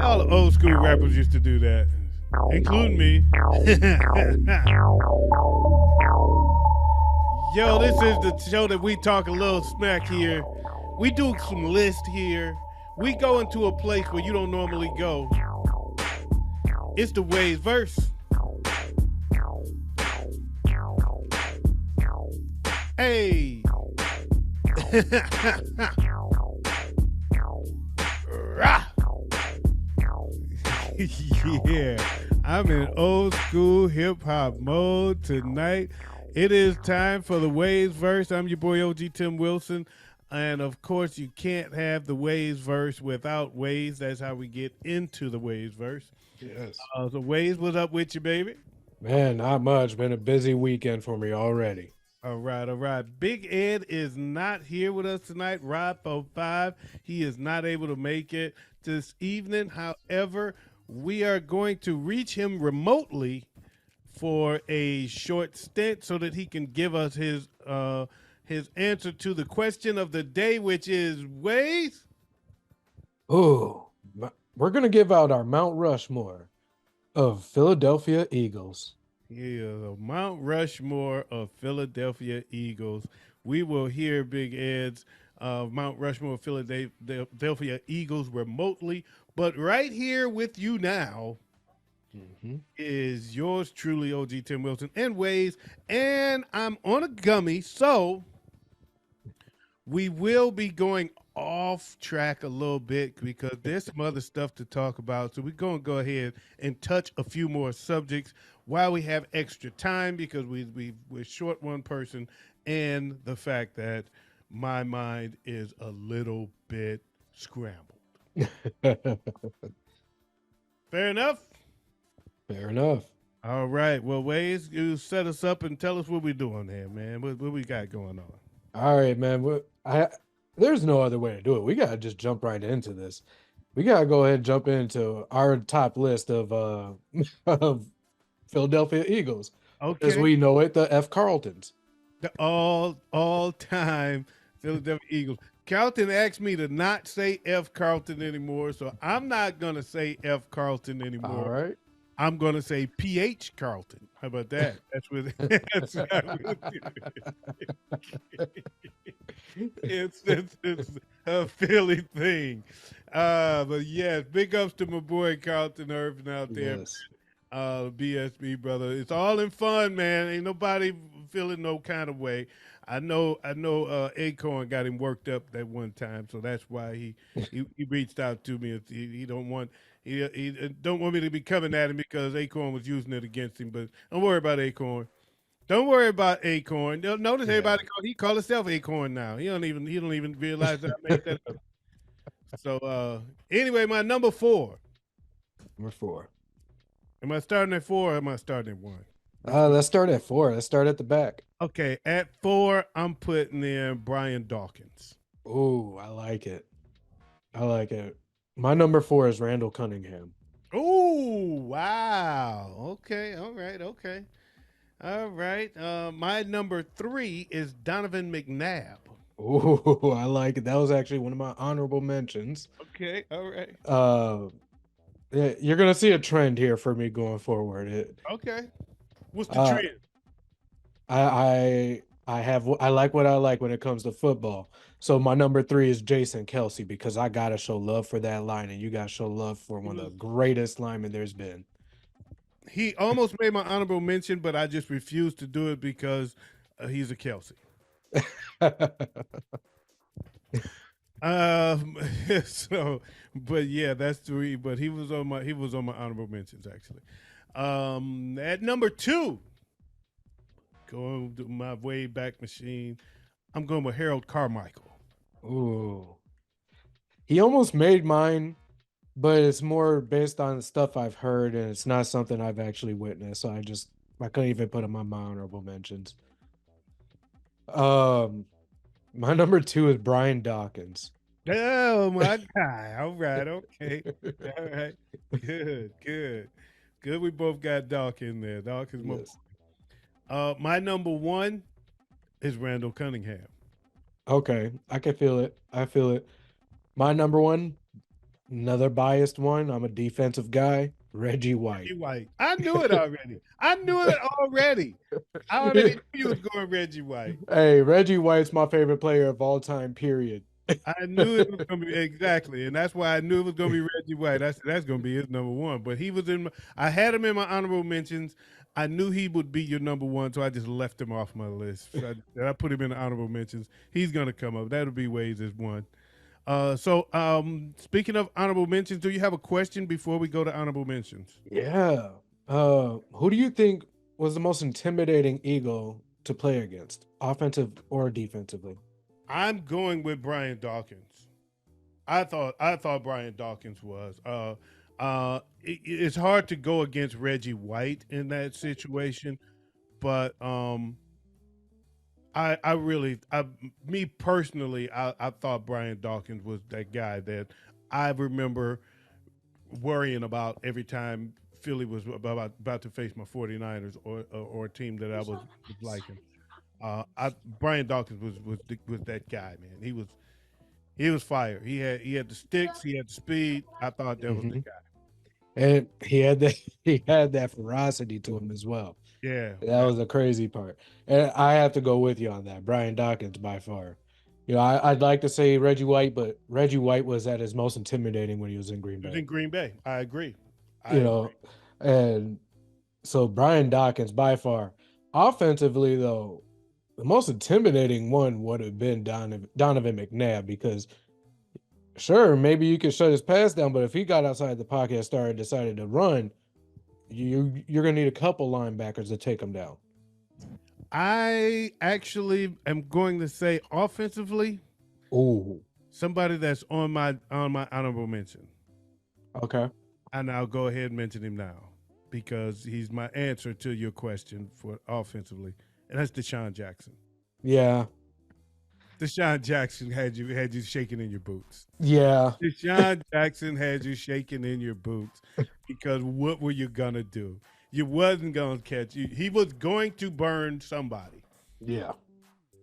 All the old school rappers used to do that, including me. Yo, this is the show that we talk a little smack here. We do some list here. We go into a place where you don't normally go. It's the WayzVerse. Hey. Yeah, I'm in old school hip hop mode tonight. It is time for the WayzVerse. I'm your boy OG Tim Wilson. And of course, you can't have the WayzVerse without Wayz. That's how we get into the WayzVerse. Yes. So Wayz, what's up with you, baby? Man, not much. Been a busy weekend for me already. All right, all right. Big Ed is not here with us tonight. Rod 5, he is not able to make it this evening. However, we are going to reach him remotely for a short stint so that he can give us his answer to the question of the day, which is Wayz. Oh, we're going to give out our Mount Rushmore of Philadelphia Eagles. Yeah, Mount Rushmore of Philadelphia Eagles. We will hear Big Ed's Mount Rushmore of Philadelphia Eagles remotely, but right here with you now is yours truly, OG Tim Wilson and Wayz, and I'm on a gummy, so we will be going off track a little bit because there's some other stuff to talk about. So we're going to go ahead and touch a few more subjects while we have extra time because we're short one person and the fact that my mind is a little bit scrambled. Fair enough? Fair enough. All right. Well, Wayz, you set us up and tell us what we're doing here, man. What we got going on? All right, man. There's no other way to do it. We got to just jump right into this. We got to go ahead and jump into our top list of of Philadelphia Eagles. As Okay. we know it, the F. Carltons. The all time Philadelphia Eagles. Carlton asked me to not say F. Carlton anymore, so I'm not gonna say F. Carlton anymore. All right. I'm gonna say PH Carlton. How about that? That's what. That's how we'll do it. It's a Philly thing. But yes, big ups to my boy Carlton Irvin out there. Yes. BSB brother. It's all in fun, man. Ain't nobody feeling no kind of way. I know Acorn got him worked up that one time, so that's why he reached out to me. He don't want he don't want me to be coming at him because Acorn was using it against him. But don't worry about Acorn. Don't worry about Acorn. Notice everybody he call himself Acorn now. He don't even realize that I made that up. So anyway, my number 4. Number 4. Am I starting at 4 or am I starting at 1? Let's start at 4. Let's start at the back. Okay, at 4, I'm putting in Brian Dawkins. Oh, I like it. I like it. My number 4 is Randall Cunningham. Oh, wow. Okay, all right, okay. All right. My number 3 is Donovan McNabb. Oh, I like it. That was actually one of my honorable mentions. Okay, all right. Yeah, you're gonna see a trend here for me going forward. Okay. What's the trend? I like what I like when it comes to football. So my number 3 is Jason Kelsey because I gotta show love for that line, and you gotta show love for one of the greatest linemen there's been. He almost made my honorable mention, but I just refused to do it because he's a Kelsey. So, but yeah, that's 3. But he was on my honorable mentions actually. At number 2, going to my way back machine, I'm going with Harold Carmichael. Ooh, he almost made mine, but it's more based on stuff I've heard, and it's not something I've actually witnessed. So I couldn't even put him on my honorable mentions. My number 2 is Brian Dawkins. Oh my guy! All right, okay, all right, good. We both got Doc in there. Doc is my. Yes. My number 1 is Randall Cunningham. Okay, I can feel it. I feel it. My number one, another biased one. I'm a defensive guy. Reggie White. Reggie White. I knew it already. I knew it already. I already knew you was going Reggie White. Hey, Reggie White's my favorite player of all time, period. I knew it was going to be exactly, and that's why I knew it was going to be Reggie White. That's going to be his number one. But he was in. I had him in my honorable mentions. I knew he would be your number one, so I just left him off my list. So I put him in the honorable mentions. He's going to come up. That'll be Ways as one. Speaking of honorable mentions, do you have a question before we go to honorable mentions? Yeah. Who do you think was the most intimidating Eagle to play against, offensive or defensively? I'm going with Brian Dawkins. I thought Brian Dawkins was. It's hard to go against Reggie White in that situation, but I really, me personally, I thought Brian Dawkins was that guy that I remember worrying about every time Philly was about to face my 49ers or a team that I was liking. Brian Dawkins was that guy, man. He was fire. He had the sticks, he had the speed. I thought that was the Hmm. guy. And he had that he had that ferocity to him as well. Yeah, That was the crazy part. And I have to go with you on that. Brian Dawkins by far. I'd like to say Reggie White, but Reggie White was at his most intimidating when he was in Green he was Bay. in Green Bay. I agree. I You agree. know, and so Brian Dawkins by far. Offensively, though, the most intimidating one would have been Donovan McNabb because sure, maybe you could shut his pass down, but if he got outside the pocket and decided to run, you're gonna need a couple linebackers to take him down. I actually am going to say offensively, Oh, somebody that's on my honorable mention. okay. And I'll go ahead and mention him now because he's my answer to your question for offensively, and that's Deshaun Jackson. Yeah. Deshaun Jackson had you shaking in your boots. Yeah. Deshaun Jackson had you shaking in your boots because what were you gonna do? You wasn't gonna catch you. He was going to burn somebody. Yeah.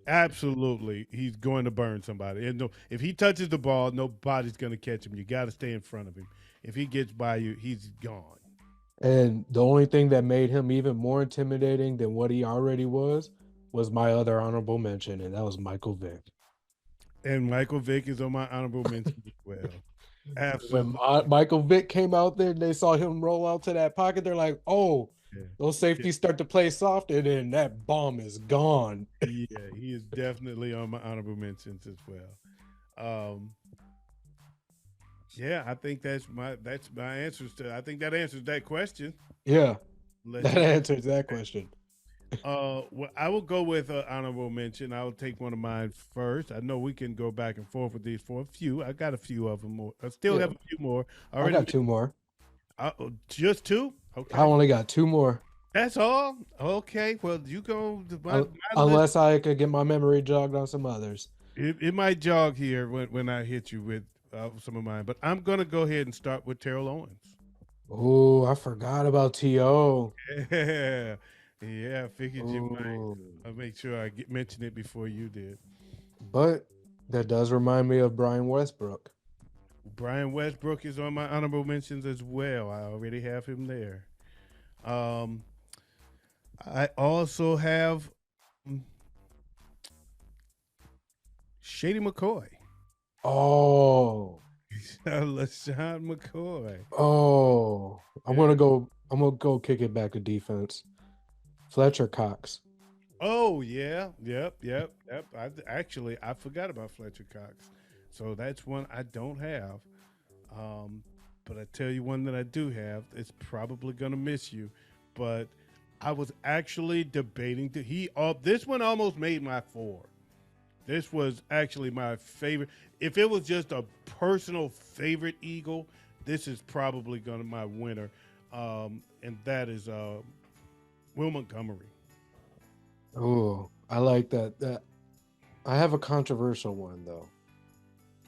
Absolutely, he's going to burn somebody. And no, if he touches the ball, nobody's gonna catch him. You got to stay in front of him. If he gets by you, he's gone. And the only thing that made him even more intimidating than what he already was my other honorable mention, and that was Michael Vick. And Michael Vick is on my honorable mention as well. When Absolutely. Michael Vick came out there and they saw him roll out to that pocket, they're like, "Oh, Yeah. those Yeah. safeties start to play soft, and then that bomb is gone." Yeah, he is definitely on my honorable mentions as well. Um, yeah, I think that's my answers to. I think that answers that question. Yeah, Let that you. answers that question. Well, I will go with honorable mention. I will take one of mine first. I know we can go back and forth with these for a few. I got a few of them more. I still Yeah, have a few more. I I already got two more. just two. I Okay, only got two more. that's all. Okay, well you go. My list. Unless I could get my memory jogged on some others. It might jog here when I hit you with some of mine, but I'm gonna go ahead and start with Terrell Owens. Oh, I forgot about T.O. Yeah, yeah. I figured you might. Oh, I'll make sure I mention it before you did. but that does remind me of Brian Westbrook. Brian Westbrook is on my honorable mentions as well. I already have him there. Um, I also have Shady McCoy. Oh, LaShawn McCoy. oh, Yeah. I'm gonna go kick it back to defense. Fletcher Cox. Oh yeah. Yep. I forgot about Fletcher Cox. So that's one I don't have. Um, but I tell you one that I do have. It's probably gonna miss you, but I was actually debating to he. This one almost made my four. This was actually my favorite. If it was just a personal favorite Eagle, this is probably gonna my winner, and that is Will Montgomery. Oh, I like that. That I have a controversial one though,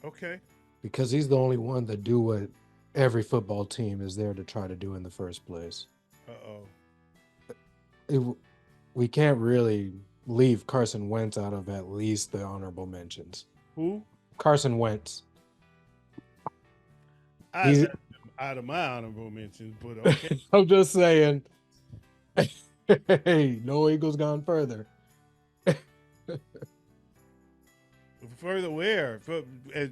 Okay. because he's the only one that do what every football team is there to try to do in the first place. Uh oh. It, we can't really leave Carson Wentz out of at least the honorable mentions. Who? Carson Wentz. I He's. left him out of my honorable mentions, but okay. I'm just saying. Hey, no Eagles gone further. Further where?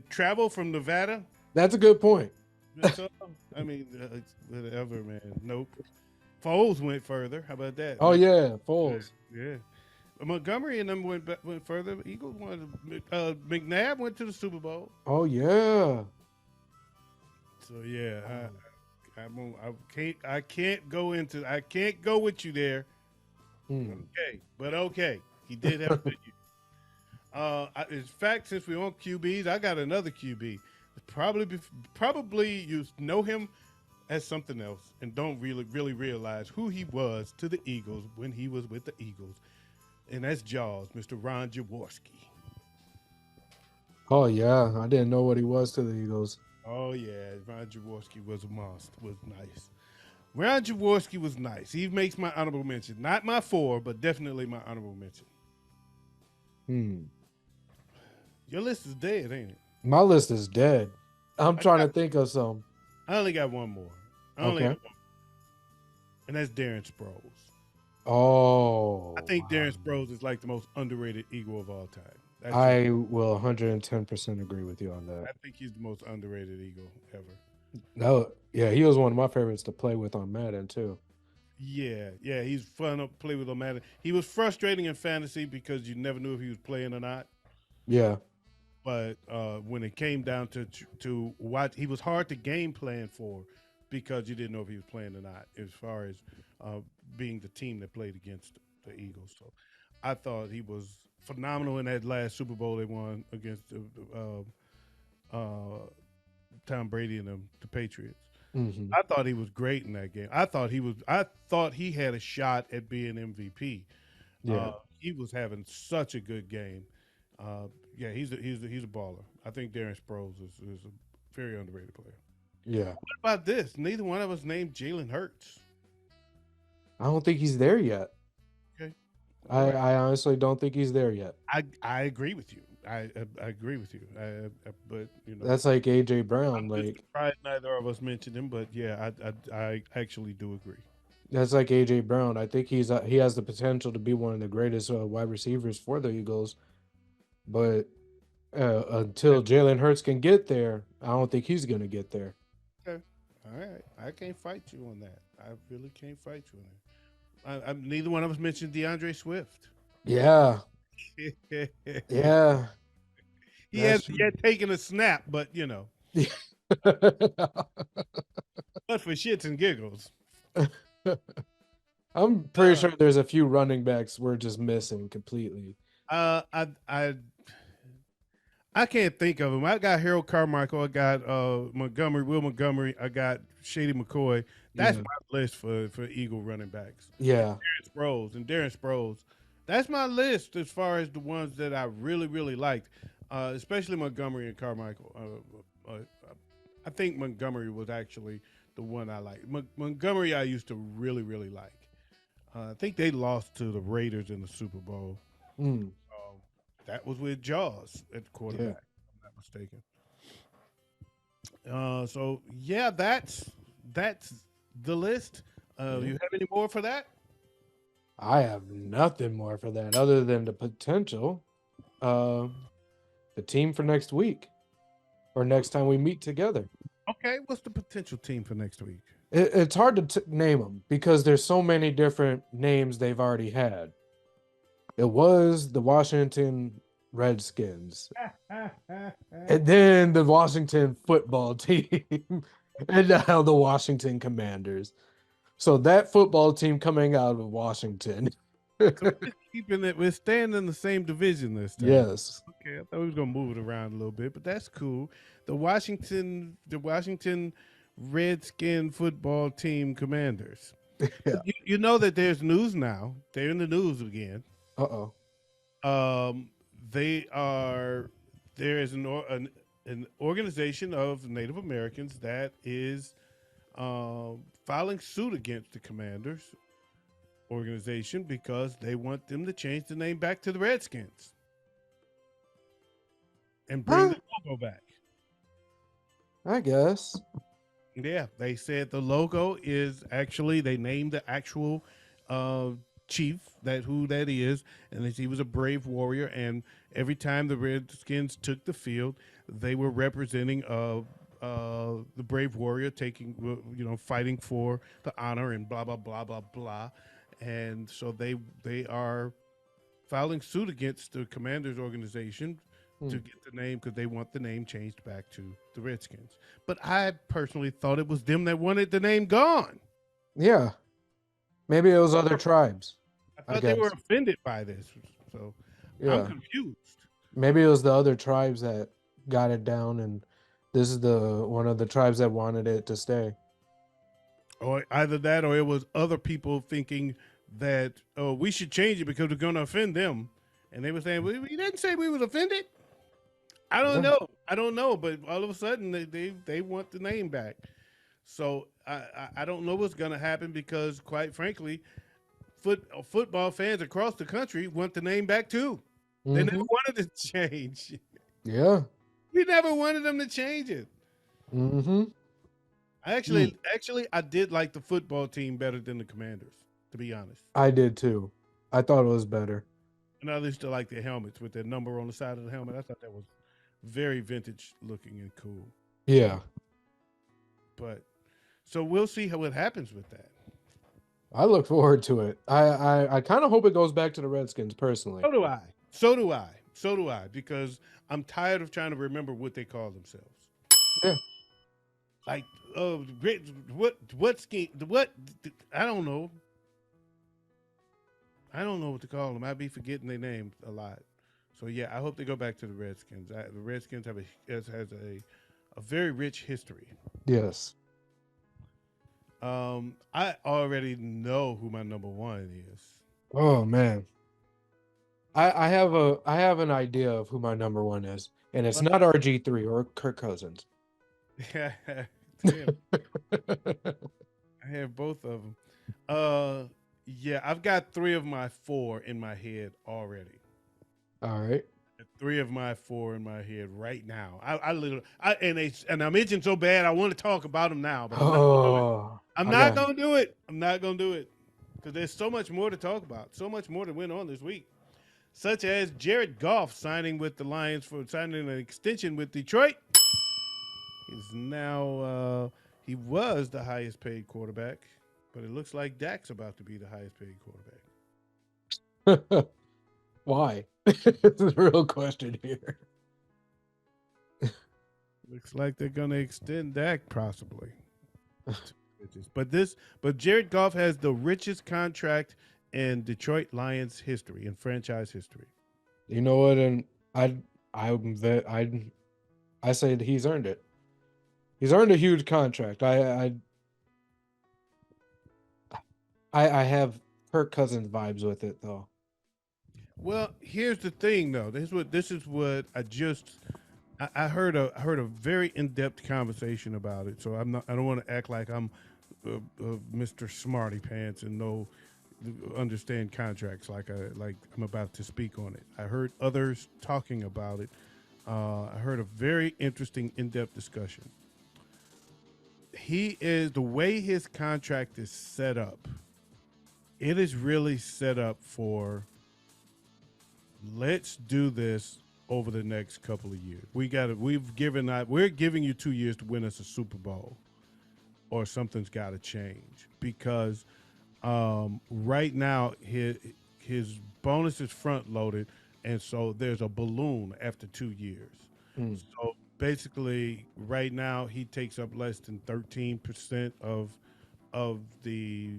Travel from Nevada? That's a good point. That's all. I mean, whatever, man. Nope. Foles went further. How about that? Oh yeah, Foles. Yeah. Montgomery and them went further. Eagles wanted. McNabb went to the Super Bowl. Oh yeah. So yeah, I can't go into. I can't go with you there. Hmm. Okay, but okay, he did have a good year. In fact, since we're on QBs, I got another QB. Probably you know him as something else and don't really realize who he was to the Eagles when he was with the Eagles, and that's Jaws, Mr. Ron Jaworski. Oh yeah, I didn't know what he was to the Eagles. Oh yeah, Ron Jaworski was a monster. Was nice. Ron Jaworski was nice. He makes my honorable mention, not my four, but definitely my honorable mention. Hmm. Your list is dead, ain't it? My list is dead. I'm I trying got. to think of some. I only got one more. I only Okay. got one, and that's Darren Sproles. I Oh, think Darren Sproles is like the most underrated Eagle of all time. That's just. I will 110% agree with you on that. I think he's the most underrated Eagle ever. No, yeah, he was one of my favorites to play with on Madden too. Yeah, he's fun to play with on Madden. He was frustrating in fantasy because you never knew if he was playing or not. Yeah. But when it came down to watch, he was hard to game plan for because you didn't know if he was playing or not. As far as uh, being the team that played against the Eagles, so I thought he was phenomenal in that last Super Bowl they won against uh, Tom Brady and the Patriots. Hmm. I thought he was great in that game. I thought he was. I thought he had a shot at being MVP. Yeah. He was having such a good game. Uh, yeah, he's a baller. I think Darren Sproles is a very underrated player. Yeah. What about this? Neither one of us named Jalen Hurts. I don't think he's there yet. Okay, all I, right. I honestly don't think he's there yet. I agree with you. I agree with you. But That's like AJ Brown. I'm just Like surprised neither of us mentioned him. But yeah, I actually do agree. that's like AJ Brown. I think he has the potential to be one of the greatest wide receivers for the Eagles. But until Jalen Hurts can get there, I don't think he's gonna get there. Okay. All right. I can't fight you on that. I really can't fight you on that. Neither one of us mentioned DeAndre Swift. Yeah. he Yeah. had That's he true. had taken a snap, but but for shits and giggles. I'm pretty Uh, sure there's a few running backs we're just missing completely. uh, I I I can't think of them. I got Harold Carmichael. I got Will Montgomery. I got Shady McCoy. That's Yeah. my list for Eagle running backs. Yeah. Darren Sproles. That's my list as far as the ones that I really liked, especially Montgomery and Carmichael. I think Montgomery was actually the one I liked. Montgomery I used to really like. I think they lost to the Raiders in the Super Bowl. Mm, Um, that was with Jaws at the yeah. quarterback. If I'm not mistaken. So yeah, that's the list. Yeah. You have any more for that? I have nothing more for that other than the potential. Uh, the team for next week or next time we meet together. Okay, what's the potential team for next week? It's hard to name them because there's so many different names they've already had. It was the Washington Redskins, and then the Washington football team, and now the Washington Commanders. So that football team coming out of Washington. So we're keeping it. We're staying in the same division this time. Yes. Okay, I thought we was gonna move it around a little bit, but that's cool. The Washington Redskin football team Commanders. Yeah. You know that there's news now. They're in the news again. Uh-oh. Um, they are. There is an organization of Native Americans that is filing suit against the Commanders organization because they want them to change the name back to the Redskins and bring Huh? the logo back. I guess. Yeah, they said the logo is actually they named the actual uh, chief that who that is, and he was a brave warrior. And every time the Redskins took the field, they were representing the brave warrior taking fighting for the honor and blah blah blah blah blah. And so they are filing suit against the Commanders organization Hmm. to get the name because they want the name changed back to the Redskins. But I personally thought it was them that wanted the name gone. Yeah. Maybe it was other tribes. I I thought they were guess. offended by this. So I'm Yeah. confused. Maybe it was the other tribes that got it down, and this is the one of the tribes that wanted it to stay. Or either that or it was other people thinking that, oh, we should change it because we're going to offend them. And they were saying, we didn't say we was offended. I don't Yeah. know. I don't know. But all of a sudden, they want the name back. So I don't know what's going to happen because, quite frankly, football fans across the country want the name back too. They never Mm-hmm. wanted to change. Yeah. We never wanted them to change it. Mm-hmm. I Mm. actually, I did like the football team better than the Commanders, to be honest. I did too. I thought it was better. And I used to like their helmets with their number on the side of the helmet. I thought that was very vintage looking and cool. Yeah. But so we'll see what happens with that. I look forward to it. I kind of hope it goes back to the Redskins personally. So do I. So do I. So do I. Because I'm tired of trying to remember what they call themselves. Yeah. Like, what scheme? What? I don't know. I don't know what to call them. I'd be forgetting their names a lot. So yeah, I hope they go back to the Redskins. The Redskins have has a very rich history. Yes. I already know who my number one is. Oh man. I have an idea of who my number one is, and it's not RG3 or Kirk Cousins. Damn, I have both of them. Uh, yeah, I've got three of my four in my head already. All right. Three of my four in my head right now. I literally, and I'm itching so bad. I want to talk about them now, but I'm not gonna do it. Oh, I'm I not got gonna do it. I'm not gonna do it because there's so much more to talk about. So much more that went on this week, such as Jared Goff signing with the Lions for signing an extension with Detroit. He's now he was the highest paid quarterback, but it looks like Dak's about to be the highest paid quarterback. why? It's a real question here. Looks like they're gonna extend Dak possibly. But Jared Goff has the richest contract in Detroit Lions history, in franchise history. You know what? And I I say that he's earned it. He's earned a huge contract. I have Kirk Cousins vibes with it though. Well, here's the thing, though. This is what I heard a very in depth conversation about it. So I don't want to act like I'm Mr. Smarty Pants and know understand contracts like I'm about to speak on it. I heard others talking about it. I heard a very interesting in depth discussion. He is the way his contract is set up. It is really set up for let's do this over the next couple of years. We're giving you 2 years to win us a Super Bowl, or something's got to change because right now his bonus is front loaded, and so there's a balloon after 2 years. Hmm. So basically, right now he takes up less than 13% of the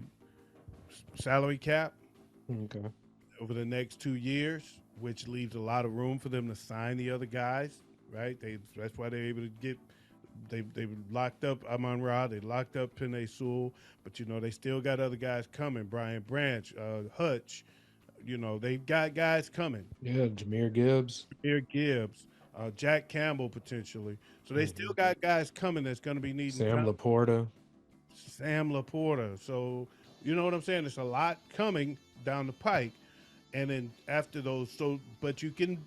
salary cap Okay. over the next 2 years, which leaves a lot of room for them to sign the other guys. Right? That's why they're able to get. They locked up Amon Ra. They locked up Penei Sewell, but they still got other guys coming. Brian Branch, Hutch. They've got guys coming. Yeah, Jameer Gibbs. Air Gibbs, Jack Campbell potentially. So they still Hmm. got guys coming that's going to be needing Sam time. Laporta. Sam Laporta. So You know what I'm saying? It's a lot coming down the pike, and then after those, so but you can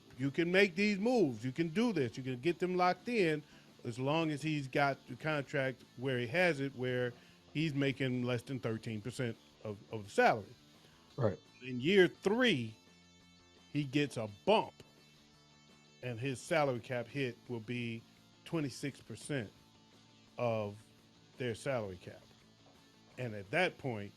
make these moves. You can do this. You can get them locked in, as long as he's got the contract where he has it, where he's making less than 13% of the salary. Right. In year three, he gets a bump, and his salary cap hit will be 26% of their salary cap. And at that point,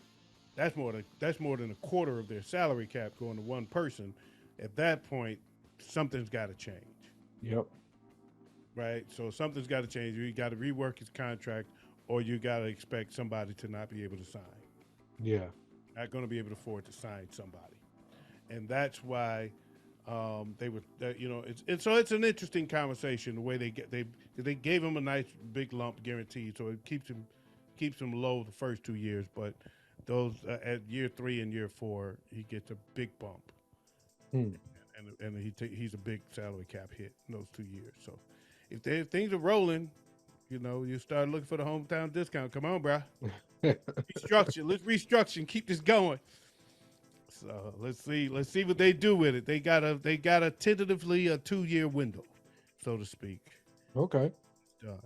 that's more than a quarter of their salary cap going to one person. At that point, something's got to change, Yep. right? So something's got to change. You got to rework his contract, or you got to expect somebody to not be able to sign, Yeah. not going to be able to afford to sign somebody, and that's why they were, so it's an interesting conversation the way they gave him a nice big lump guaranteed, so it keeps him low the first 2 years, but those at year three and year four he gets a big bump, Hmm. and he's a big salary cap hit in those 2 years. So if things are rolling, you start looking for the hometown discount. Come on, bro, restructure. Let's restructure and keep this going. So let's see what they do with it. They got a tentatively a 2 year window, so to speak. Okay. Done.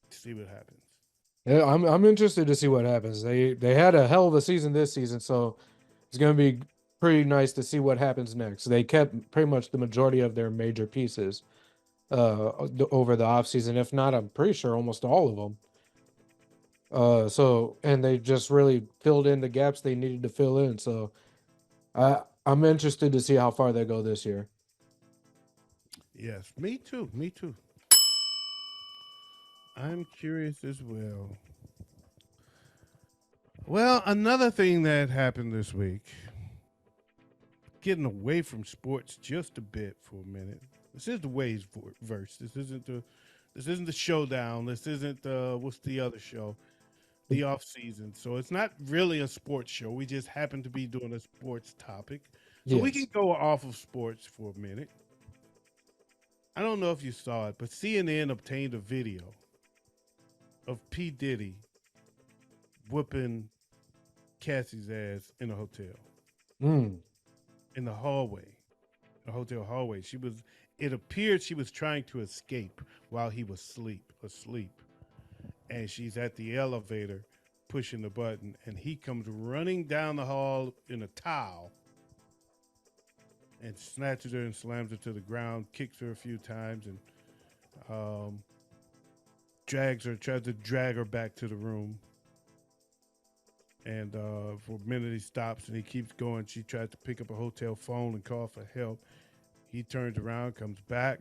See what happens. Yeah, I'm interested to see what happens. They had a hell of a season this season, so it's gonna be pretty nice to see what happens next. They kept pretty much the majority of their major pieces over the offseason. If not, I'm pretty sure almost all of them. So and they just really filled in the gaps they needed to fill in. So I'm interested to see how far they go this year. Yes, me too. Me too. I'm curious as well. Well, another thing that happened this week, getting away from sports just a bit for a minute. This is the Ways verse. This isn't the showdown. This isn't what's the other show? The off season. So it's not really a sports show. We just happen to be doing a sports topic. So we can Yes. go off of sports for a minute. I don't know if you saw it, but CNN obtained a video of P. Diddy whooping Cassie's ass in a hotel, Mm, in the hallway, the hotel hallway. It appeared she was trying to escape while he was asleep. And she's at the elevator pushing the button, and he comes running down the hall in a towel and snatches her and slams her to the ground, kicks her a few times, and um, tries to drag her back to the room. And for a minute, he stops and he keeps going. She tries to pick up a hotel phone and call for help. He turns around, comes back,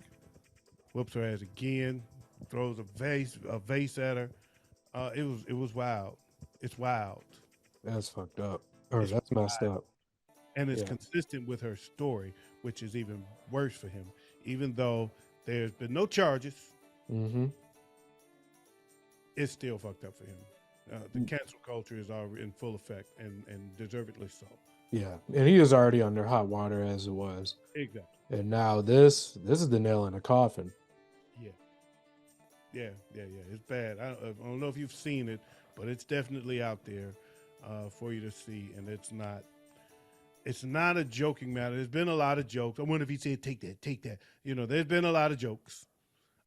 whoops her ass again, throws a vase at her. It was wild. It's wild. that's fucked up. Or It's that's messed wild. up. And it's Yeah. consistent with her story, which is even worse for him. Even though there's been no charges, Mm-hmm. it's still fucked up for him. The cancel culture is already in full effect, and deservedly so. Yeah. And he was already under hot water as it was. Exactly. And now this is the nail in the coffin. Yeah. Yeah. It's bad. I don't know if you've seen it, but it's definitely out there for you to see, and it's not. It's not a joking matter. There's been a lot of jokes. I wonder if he said, "Take that, take that." There's been a lot of jokes.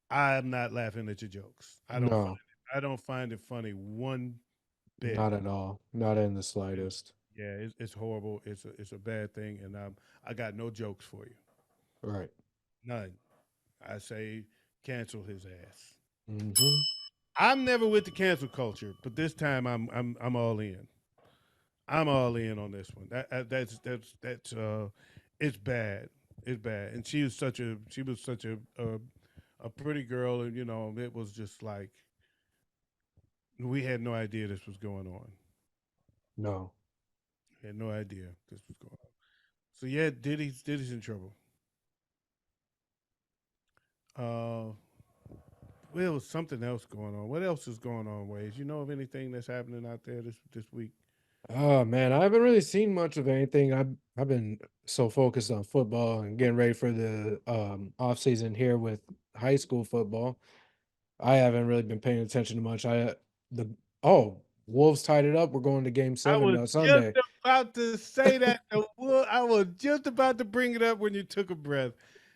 I'm not laughing at your jokes. No, I don't find it funny one bit. not at all. Not in the slightest. Yeah, it's horrible. It's a bad thing, and I got no jokes for you. Right. None. I say cancel his ass. Mm-hmm. I'm never with the cancel culture, but this time I'm all in. I'm all in on this one. That's it's bad. It's bad. And she was such a pretty girl, and it was just like we had no idea this was going on. No. We had no idea this was going on. So yeah, Diddy's in trouble. Uh, well, there was something else going on. What else is going on, Ways? You know of anything that's happening out there this week? Oh man, I haven't really seen much of anything. I've been so focused on football and getting ready for the off season here with high school football. I haven't really been paying attention to much. The oh Wolves tied it up. We're going to game I seven was just Sunday. about to say that. I was just about to bring it up when you took a breath.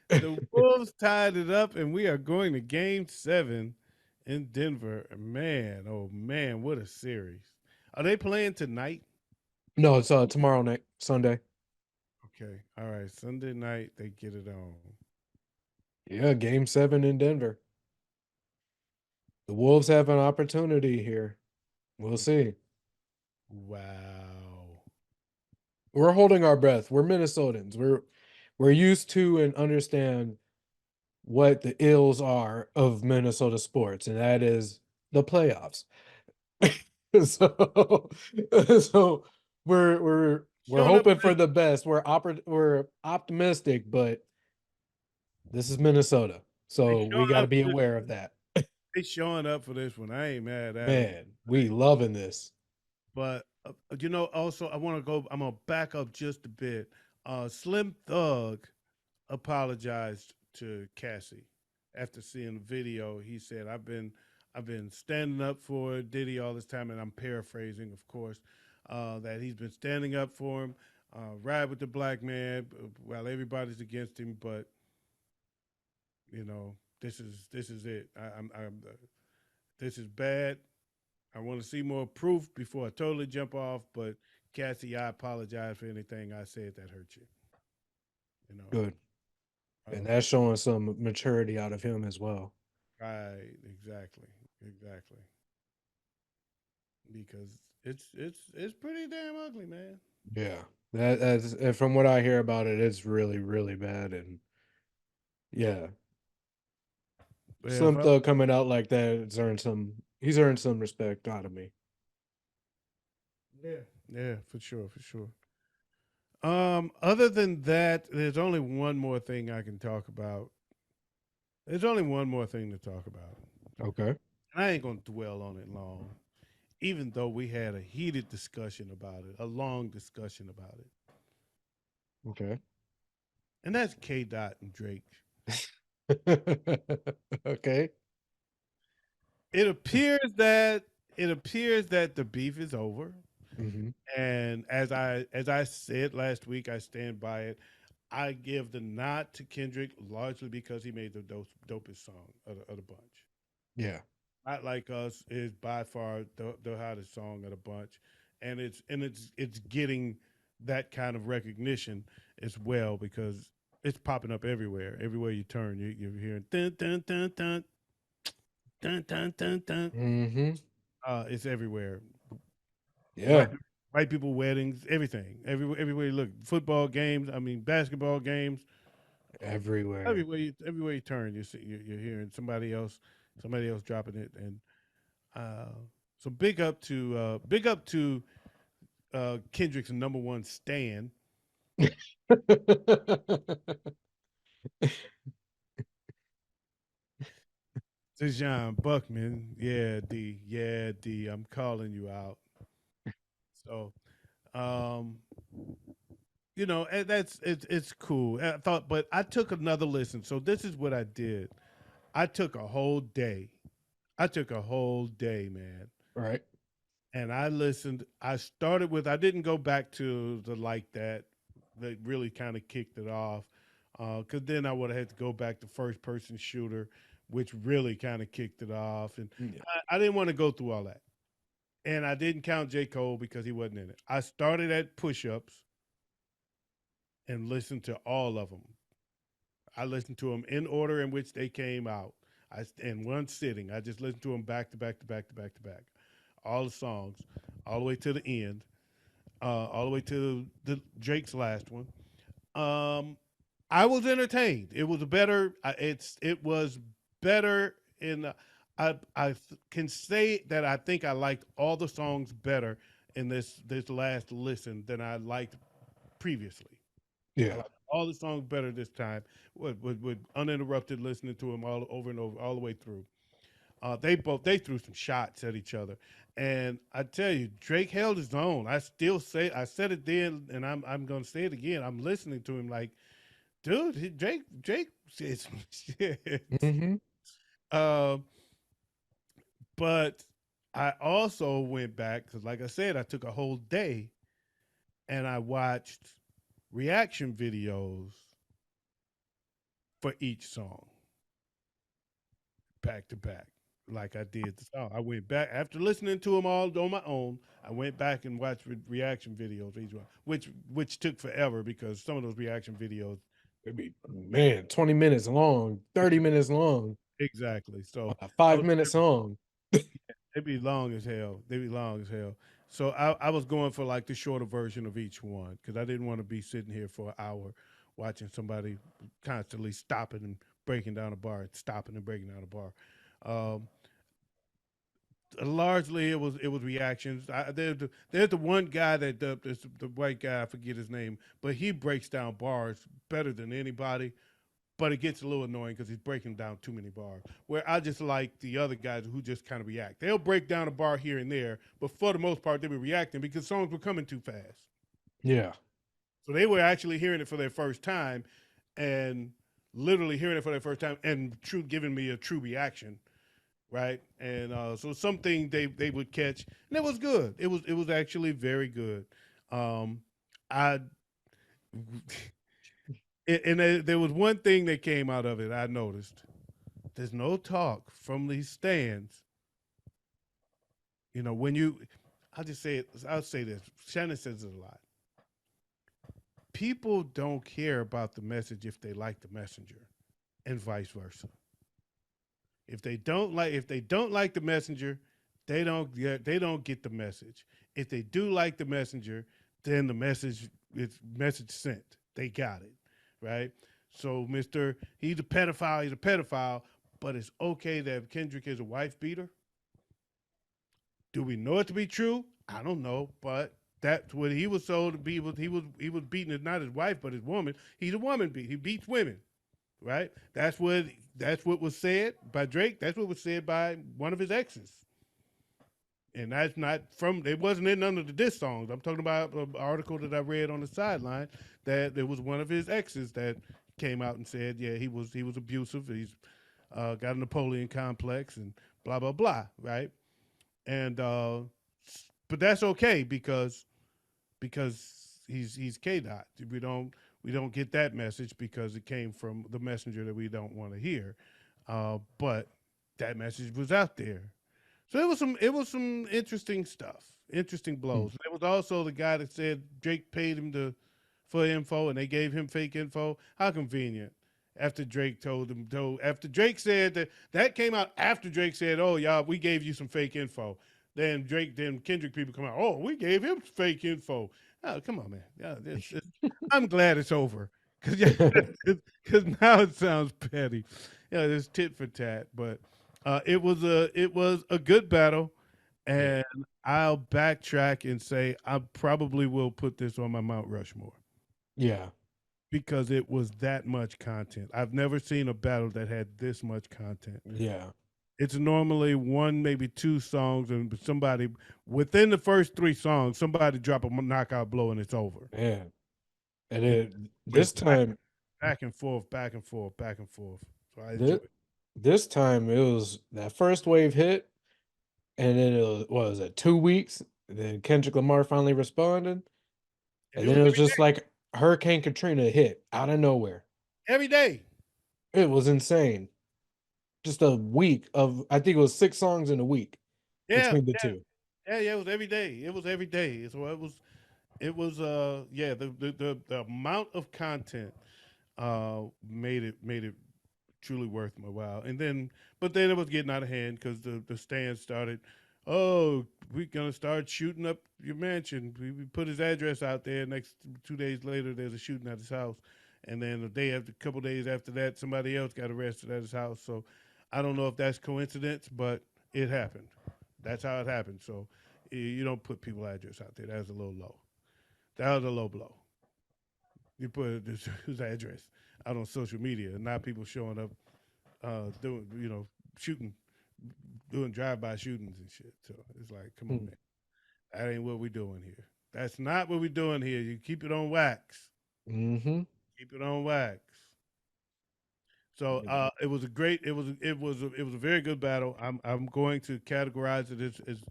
The Wolves tied it up, and we are going to Game 7 in Denver. Man, oh man, what a series! Are they playing tonight? No, it's tomorrow night, Sunday. Okay, all right. Sunday night they get it on. Yeah, game seven in Denver. The Wolves have an opportunity here. We'll see. Wow. We're holding our breath. We're Minnesotans. We're used to and understand what the ills are of Minnesota sports, and that is the playoffs. so so we're Showing up hoping for for the best. We're optimistic, but this is Minnesota. they So we showing got to up be for this. aware of that. They showing up for this one. I ain't mad at them. Man, we loving this. But also I want to go. I'm gonna back up just a bit. Slim Thug apologized to Cassie after seeing the video. He said, "I've been standing up for Diddy all this time," and I'm paraphrasing, of course, that he's been standing up for him, ride with the black man while everybody's against him. But this is it. This is bad. I want to see more proof before I totally jump off. But Cassie, I apologize for anything I said that hurt you. You know, Good. And um, that's showing some maturity out of him as well. right? Exactly, exactly. Because it's pretty damn ugly, man. Yeah. That's and from what I hear about it, it's really, really bad. And yeah, Yeah, Slim Thug coming out like that, he's earned some respect out of me. yeah, yeah, for sure, for sure. Other than that, there's only one more thing I can talk about. There's only one more thing to talk about. Okay. I ain't gonna dwell on it long, even though we had a heated discussion about it, a long discussion about it, Okay. and that's K. Dot and Drake. Okay. It appears that the beef is over, Hmm. and as I said last week, I stand by it. I give the nod to Kendrick largely because he made the dopest song of the bunch. Yeah. Not Like Us is by far the hottest song of the bunch, and it's getting that kind of recognition as well because it's popping up everywhere. Everywhere you turn, you're hearing dun dun dun dun dun dun dun dun. Hmm. It's everywhere. Yeah. White white people weddings, everything. Everywhere you look, football games. I mean, basketball games. Everywhere. Everywhere you turn, you're hearing somebody else dropping it, and uh, so big up to Kendrick's number one stan, to John Buckman. Yeah, D, I'm calling you out. So, um, and it's cool. I thought, but I took another listen. So this is what I did. I took a whole day. I took a whole day, man, Right. and I listened. I started with. I didn't go back to the like that. That really kind of kicked it off, because then I would have had to go back to first person shooter, which really kind of kicked it off, and Yeah. I didn't want to go through all that. And I didn't count J. Cole because he wasn't in it. I started at push ups and listened to all of them. I listened to them in order in which they came out. In one sitting. I just listened to them back to back to back to back to back. All the songs, all the way to the end, all the way to the Drake's last one. Um, I was entertained. It was better. It was better in. Can say that I think I liked all the songs better in this last listen than I liked previously. I Yeah. like all the songs better this time with uninterrupted listening to them all over and over all the way through. They threw some shots at each other, and I tell you, Drake held his own. I said it then, and I'm gonna say it again. I'm listening to him like, dude, Drake said some shit. Hmm. Um, but I also went back because, like I said, I took a whole day and I watched reaction videos for each song back to back, like I did the song. I went back after listening to them all on my own. I went back and watched reaction videos for each one, which took forever because some of those reaction videos. It'd be, man, 20 minutes long, 30 minutes long, Exactly. on So a I 5 was minute song. they'd be long as hell. They'd be long as hell. So I was going for like the shorter version of each one because I didn't want to be sitting here for an hour watching somebody constantly stopping and breaking down a bar, and stopping and breaking down a bar. Um, Largely, it was reactions. There's the one guy that the white guy, I forget his name, but he breaks down bars better than anybody. But it gets a little annoying because he's breaking down too many bars. Where I just like the other guys who just kind of react. They'll break down a bar here and there, but for the most part, they were reacting because songs were coming too fast. Yeah. So they were actually hearing it for their first time, and literally hearing it for their first time, and giving me a true reaction, right? And so something they would catch, and it was good. It was actually very good. Um, I and there was one thing that came out of it. I noticed there's no talk from these stands. When you, I'll just say it. I'll say this. Shannon says it a lot. People don't care about the message if they like the messenger, and vice versa. If they don't like the messenger, they don't get the message. If they do like the messenger, then the message is message sent. They got it, right? So Mister, he's a pedophile. He's a pedophile, but it's okay that Kendrick is a wife beater. Do we know it to be true? I don't know, but that's what he was told to be. He was beating not his wife but his woman. He's a woman beat. He beats women, right? That's what was said by Drake. That's what was said by one of his exes. And that's not from. It wasn't in none of the diss songs. I'm talking about an article that I read on the sideline that there was one of his exes that came out and said, yeah, he was abusive. He's got a Napoleon complex and blah blah blah, right? And but that's okay because he's K dot. We don't get that message because it came from the messenger that we don't want to hear. But that message was out there. So it was some interesting stuff, interesting Mm. blows. There was also the guy that said Drake paid him for info and they gave him fake info. How convenient. After Drake said that came out after Drake said, "Oh y'all, we gave you some fake info." Then Kendrick people come out, "Oh, we gave him fake info." Oh, come on, man. Yeah, I'm glad it's over because yeah, because now it sounds petty. Yeah, it's tit for tat, but it was a good battle, Yeah. and I'll backtrack and say I probably will put this on my Mount Rushmore Yeah. because it was that much content. I've never seen a battle that had this much content. Yeah. It's normally one, maybe two songs, and somebody within the first three songs, somebody drop a knockout blow and it's over. Man. And And it went this time back and forth, back and forth, back and forth. So I enjoy this, it. this time it was that first wave hit, and then it was, what was it, 2 weeks? Then Kendrick Lamar finally responded, And and it then was it was every just day, like Hurricane Katrina hit out of nowhere. every day. It was insane. Just a week of, I think it was 6 songs in a week Yeah, between the two. yeah. It was every day. It was every day. So it was yeah, the amount of content made it truly worth my while. And then, but then it was getting out of hand because the stands started. Oh, we're gonna start shooting up your mansion. We put his address out there. Next 2 days later, there's a shooting at his house, and then a couple days after that, somebody else got arrested at his house. So, I don't know if that's coincidence, but it happened. That's how it happened. So, you don't put people address out there. That's a little low. That was a low blow. You put his address out on social media, and now people showing up doing shooting, doing drive-by shootings and shit. So it's like, come on, man, that ain't what we doing here. That's not what we doing here. You keep it on wax. Mm-hmm. Keep it on wax. So it was a very good battle. I'm going to categorize it as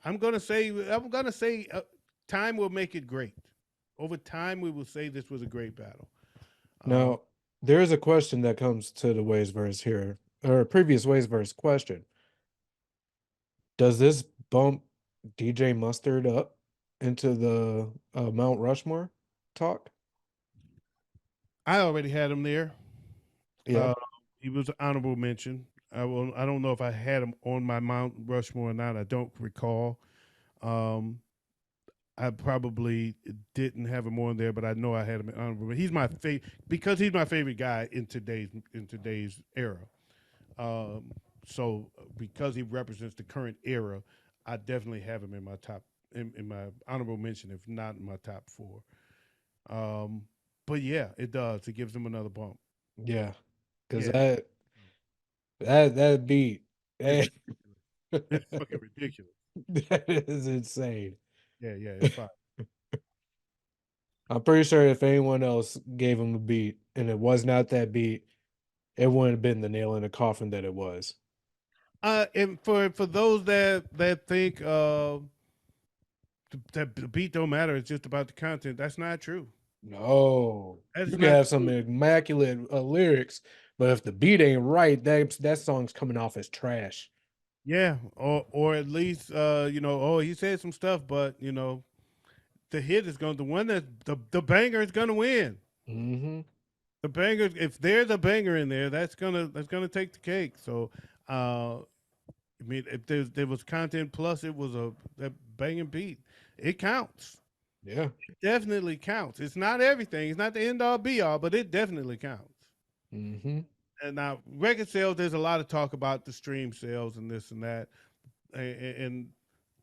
I'm gonna say time will make it great. Over time, we will say this was a great battle. Um, Now, there is a question that comes to the WayzVerse here, or a previous WayzVerse question. Does this bump DJ Mustard up into the Mount Rushmore talk? I already had him there. Yeah. Uh, he was an honorable mention. I don't know if I had him on my Mount Rushmore or not. I don't recall. Um, I probably didn't have him on there, but I know I had him in honorable. He's my favorite because he's my favorite guy in today's era. Um, so because he represents the current era, I definitely have him in my top in my honorable mention, if not in my top four. Um, but yeah, it does. It gives him another bump. Yeah. Because Yeah, that beat, it's that, ridiculous. It's fucking ridiculous. that is insane. Yeah, yeah, it's fine. I'm pretty sure if anyone else gave him a beat and it was not that beat, it wouldn't have been the nail in the coffin that it was. And for those that think that the beat don't matter, it's just about the content. That's not true. No, That's you can not have some true. immaculate lyrics, but if the beat ain't right, that song's coming off as trash. Yeah, or at least oh, he said some stuff, but the hit is going the one that the banger is going to win. Hmm. The banger, if there's a banger in there, that's gonna take the cake. So, I mean, if there was content plus it was a that banging beat, it counts. Yeah. It definitely counts. It's not everything. It's not the end all be all, but it definitely counts. Hmm. And now record sales, there's a lot of talk about the stream sales and this and that, and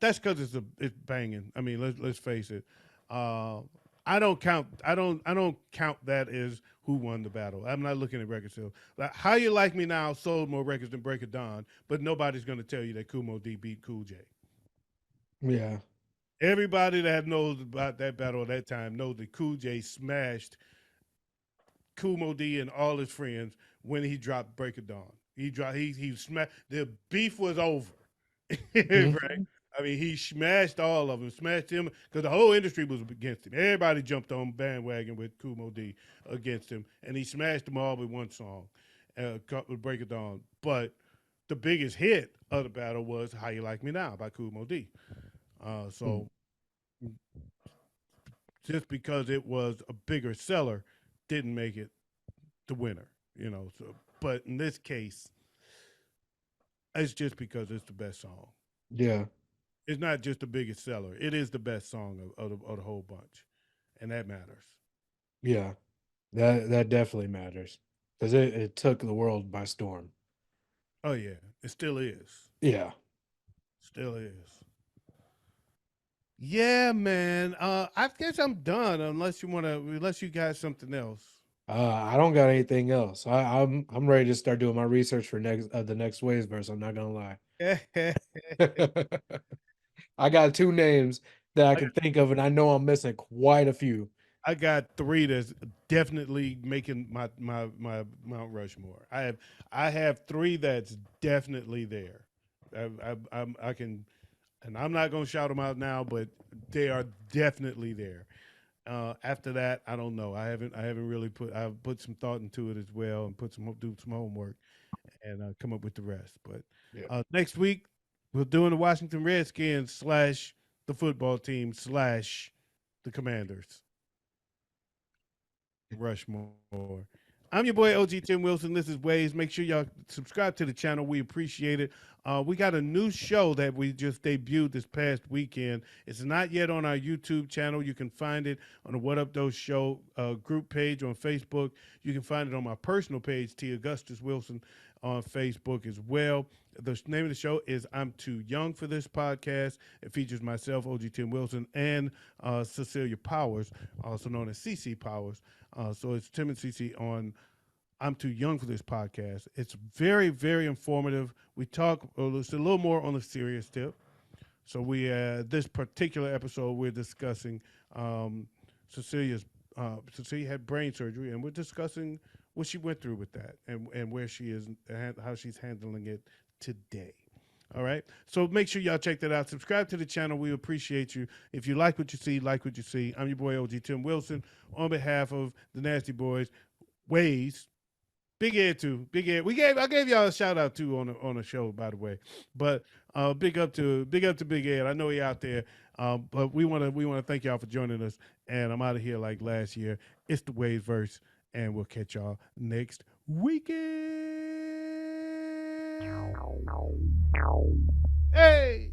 that's because it's banging. I mean, let's face it. Uh, I don't count that as who won the battle. I'm not looking at record sales. Like, How You Like Me Now sold more records than Break of Dawn, but nobody's going to tell you that Kumo D beat Cool J. Yeah. Everybody that knows about that battle at that time knows that Cool J smashed Kumo D and all his friends when he dropped Break of Dawn. He smashed the beef was over. Right? Hmm. I mean, he smashed all of them, smashed him because the whole industry was against him. Everybody jumped on bandwagon with Kumo D against him, and he smashed them all with one song, with Break of Dawn. But the biggest hit of the battle was "How You Like Me Now" by Kumo D. So just because it was a bigger seller, didn't make it the winner. So but in this case, it's just because it's the best song. Yeah. It's not just the biggest seller. It is the best song of the whole bunch, and that matters. Yeah. That definitely matters because it took the world by storm. Oh yeah, it still is. Yeah. Still is. Yeah, man. I guess I'm done unless you got something else. I don't got anything else. I'm ready to start doing my research for the next Waves verse. I'm not gonna lie. I I got two names that I got, can think of, and I know I'm missing quite a few. I got three that's definitely making my Mount Rushmore. I have three that's definitely there. I can, and I'm not gonna shout them out now, but they are definitely there. After that, I don't know. I haven't really I've put some thought into it as well and do some homework and come up with the rest. But Yeah. next week we're doing the Washington Redskins slash the football team slash the Commanders. Rushmore. I'm your boy OG Tim Wilson. This is Ways. Make sure y'all subscribe to the channel. We appreciate it. We got a new show that we just debuted this past weekend. It's not yet on our YouTube channel. You can find it on the What Up Those Show group page on Facebook. You can find it on my personal page, T. Augustus Wilson, on Facebook as well. The name of the show is I'm Too Young for This Podcast. It features myself, OG Tim Wilson, and Cecilia Powers, also known as CC Powers. So it's Tim and CC on I'm Too Young for This Podcast. It's very, very informative. We talk it's a little more on the serious tip. So this particular episode we're discussing um, Cecilia's Cecilia had brain surgery, and we're discussing what she went through with that and where she is and how she's handling it today. All right. So make sure y'all check that out. Subscribe to the channel. We appreciate you. If you like what you see, like what you see. I'm your boy OG Tim Wilson. On behalf of the Nasty Boys, Ways, Big Ed too. Big Ed. I gave y'all a shout out too on the show, by the way. But big up to Big Ed. I know he out there. But we wanna thank y'all for joining us. And I'm out of here like last year. It's the WayzVerse, and we'll catch y'all next weekend. Hey.